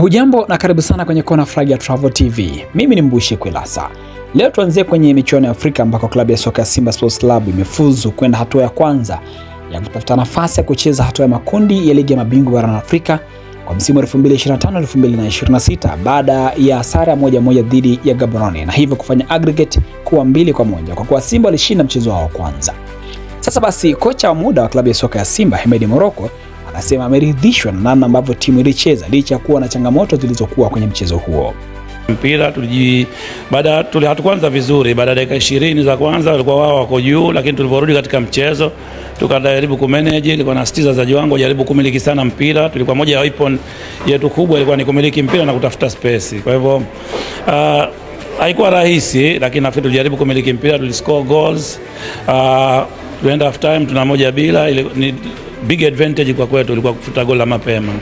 Hujambo na karibu sana kwenye Kona Flag ya Travel TV. Mimi ni Mbushi Kwilasa. Leo tuanzie kwenye michuano ya Afrika ambako klabu ya soka ya Simba Sports Club imefuzu kwenda hatua ya kwanza ya kutafuta nafasi ya kucheza hatua ya makundi ya ligi ya mabingwa barani Afrika kwa msimu 2025-2026 baada ya sare 1-1 dhidi ya Gaborone na hivyo kufanya aggregate kuwa 2-1 kwa kuwa Simba walishinda mchezo wao wa kwanza. Sasa basi kocha wa muda wa klabu ya soka ya Simba Hemedi Morocco anasema ameridhishwa na namna ambavyo timu ilicheza licha ya kuwa na changamoto zilizokuwa kwenye mchezo huo. Mpira hatukuanza vizuri. Baada ya dakika 20 za kwanza walikuwa wao wako juu, lakini tuliporudi katika mchezo tukajaribu kumanage, ilikuwa na stiza za jiwango, jaribu kumiliki sana mpira. Tulikuwa moja ya weapon yetu kubwa ilikuwa ni kumiliki mpira na kutafuta space. Kwa hivyo haikuwa rahisi, lakini nafikiri tulijaribu kumiliki mpira, tuliscore goals. Tuenda half time tuna 1-0, ile ni big advantage kwa kwetu, ilikuwa kufuta goal mapema.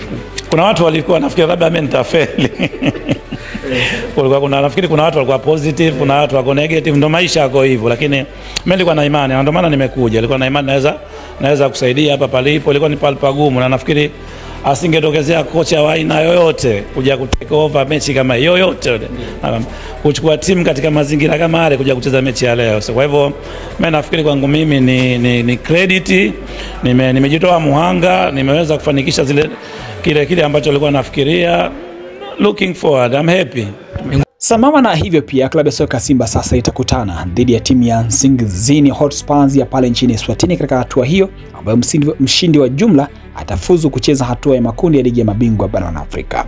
Kuna watu walikuwa nafikiri labda mimi nitafeli. Nafikiri kuna watu walikuwa positive, kuna watu wako negative, ndio maisha yako hivyo, lakini mimi nilikuwa na imani, ndio maana nimekuja. Nilikuwa na imani naweza kusaidia hapa palipo, ilikuwa ni pagumu, na nafikiri asingetokezea kocha wa aina yoyote kuja kutake over mechi kama yoyote, kuchukua timu katika mazingira kama yale kuja kucheza mechi ya leo. So kwa hivyo mimi nafikiri kwangu mimi ni credit, nimejitoa muhanga, nimeweza kufanikisha kile ambacho nilikuwa nafikiria. Looking forward, I'm happy. Sambamba na hivyo pia klabu ya soka Simba sasa itakutana dhidi ya timu ya Nsingizini Hotspurs ya pale nchini Eswatini katika hatua hiyo ambayo mshindi wa jumla atafuzu kucheza hatua ya makundi ya ligi ya mabingwa barani Afrika.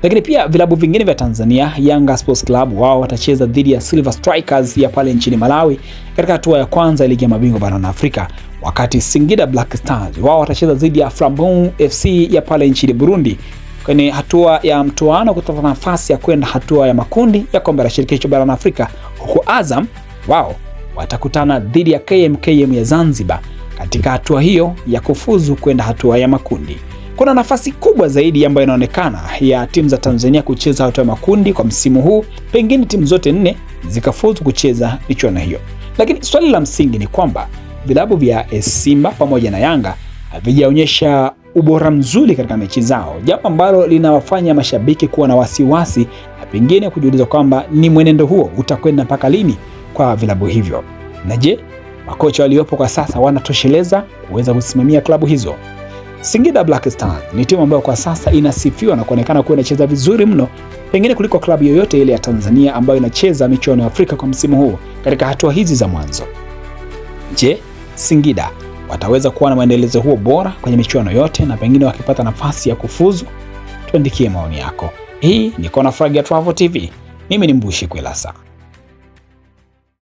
Lakini pia vilabu vingine vya Tanzania, Yanga Sports Club wao watacheza dhidi ya Silver Strikers ya pale nchini Malawi katika hatua ya kwanza ya ligi ya mabingwa barani Afrika, wakati Singida Black Stars wao watacheza dhidi ya Flambeau FC ya pale nchini Burundi kwenye hatua ya mtoano kutafuta nafasi ya kwenda hatua ya makundi ya kombe la shirikisho barani Afrika, huku Azam wao watakutana dhidi ya KMKM ya Zanzibar katika hatua hiyo ya kufuzu kwenda hatua ya makundi. Kuna nafasi kubwa zaidi ambayo inaonekana ya timu za Tanzania kucheza hatua ya makundi kwa msimu huu, pengine timu zote 4 zikafuzu kucheza michuano hiyo. Lakini swali la msingi ni kwamba vilabu vya Simba pamoja na Yanga havijaonyesha ubora mzuri katika mechi zao, jambo ambalo linawafanya mashabiki kuwa na wasiwasi na pengine kujiuliza kwamba ni mwenendo huo utakwenda mpaka lini kwa vilabu hivyo. Na je, makocha waliopo kwa sasa wanatosheleza kuweza kusimamia klabu hizo? Singida Black Stars ni timu ambayo kwa sasa inasifiwa na kuonekana kuwa inacheza vizuri mno, pengine kuliko klabu yoyote ile ya Tanzania ambayo inacheza michuano ya Afrika kwa msimu huu katika hatua hizi za mwanzo. Je, Singida wataweza kuwa na maendelezo huo bora kwenye michuano yote na pengine wakipata nafasi ya kufuzu? Tuandikie maoni yako. Hii ni Kona Flag ya Travel TV. Mimi ni Mbushi Kwilasa.